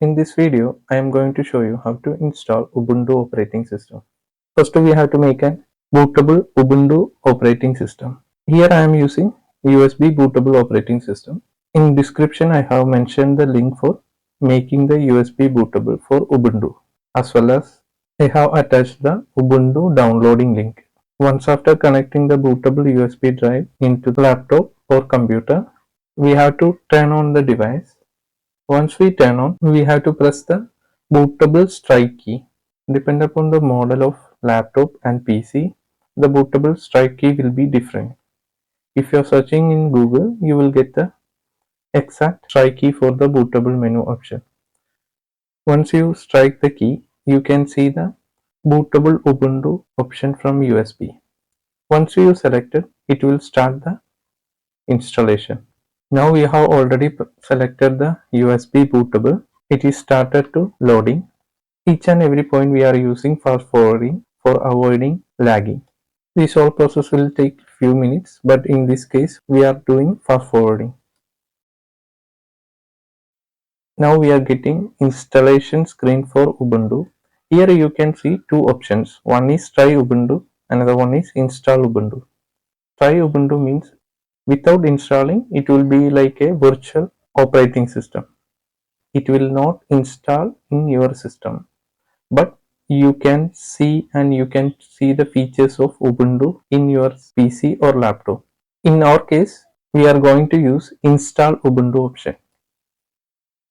In this video, I am going to show you how to install Ubuntu operating system. First, we have to make a bootable Ubuntu operating system. Here I am using USB bootable operating system. In description, I have mentioned the link for making the USB bootable for Ubuntu, as well as I have attached the Ubuntu downloading link. Once after connecting the bootable USB drive into the laptop or computer, we have to turn on the device. Once we turn on, we have to press the bootable strike key. Depending upon the model of laptop and PC, the bootable strike key will be different. If you are searching in Google, you will get the exact strike key for the bootable menu option. Once you strike the key, you can see the bootable Ubuntu option from USB. Once you select it, it will start the installation. Now we have already selected the USB bootable. It is started to loading. Each and every point we are using fast forwarding for avoiding lagging. This whole process will take few minutes, but in this case we are doing fast forwarding. Now we are getting installation screen for Ubuntu. Here you can see two options. One is try Ubuntu, another one is install Ubuntu. Try Ubuntu means without installing it will be like a virtual operating system. It will not install in your system, but you can see the features of Ubuntu in your PC or laptop. In our case, we are going to use install Ubuntu option.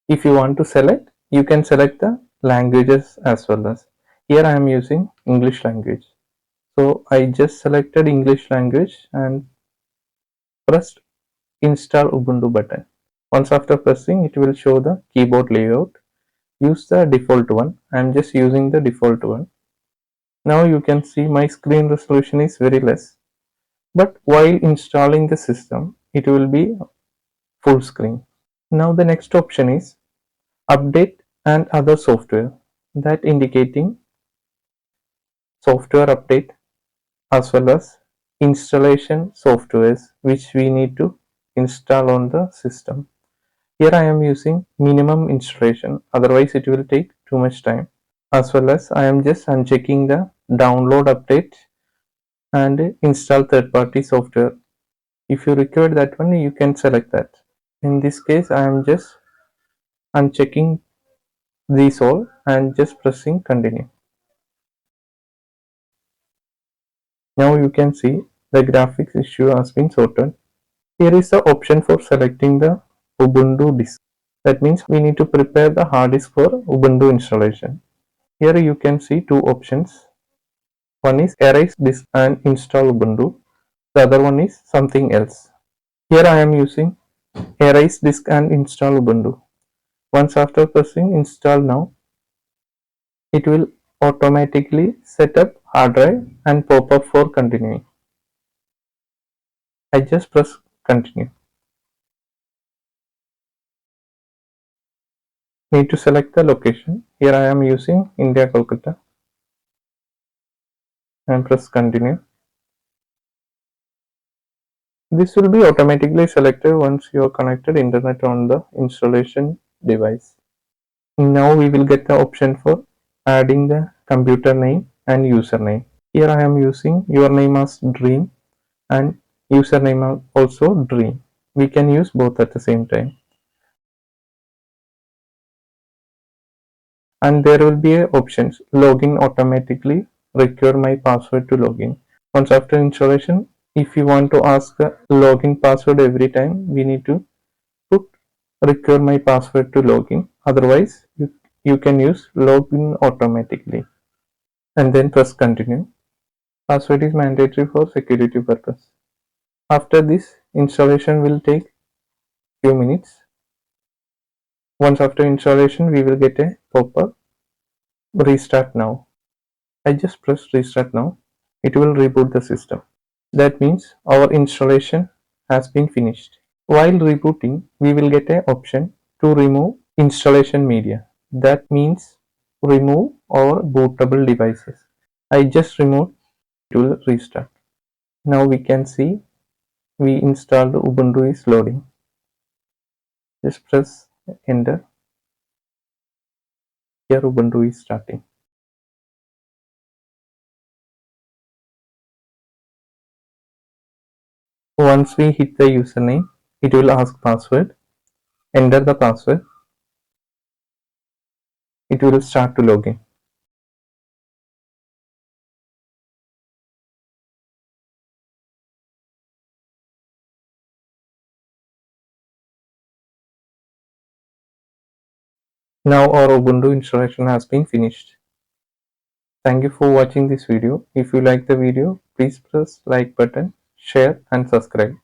If you want to select, you can select the languages as well as. Here I am using English language. So I just selected English language and pressed install Ubuntu button. Once after pressing, it will show the keyboard layout. Use the default one. I am just using the default one. Now you can see my screen resolution is very less, but while installing the system, it will be full screen. Now the next option is update and other software, that indicating software update as well as installation softwares which we need to install on the system. Here I am using minimum installation, otherwise it will take too much time. As well as I am just unchecking the download update and install third-party software. If you require that one, you can select that. In this case, I am just unchecking these all and just pressing continue. Now you can see the graphics issue has been sorted. Here is the option for selecting the Ubuntu disk. That means we need to prepare the hard disk for Ubuntu installation. Here you can see two options. One is erase disk and install Ubuntu. The other one is something else. Here I am using erase disk and install Ubuntu. Once after pressing install now, it will automatically set up hard drive and pop up for continuing. I just press continue. Need to select the location. Here I am using India, Kolkata, and press continue. This will be automatically selected once you are connected internet on the installation device. Now we will get the option for adding the computer name and username. Here I am using your name as Dream and username also Dream. We can use both at the same time. And there will be options login automatically, require my password to login. Once after installation, if you want to ask the login password every time, we need to put require my password to login. Otherwise, you can use login automatically and then press continue. Password is mandatory for security purpose. After this, installation will take few minutes. Once after installation, we will get a pop-up restart now. I just press restart now. It will reboot the system. That means our installation has been finished. While rebooting, we will get an option to remove installation media. That means remove our bootable devices. I just removed, it will restart. Now we can see we installed Ubuntu is loading. Just press enter. Here Ubuntu is starting. Once we hit the username, it will ask password. Enter the password. It will start to log in. Now our Ubuntu installation has been finished. Thank you for watching this video. If you like the video, please press like button, share and subscribe.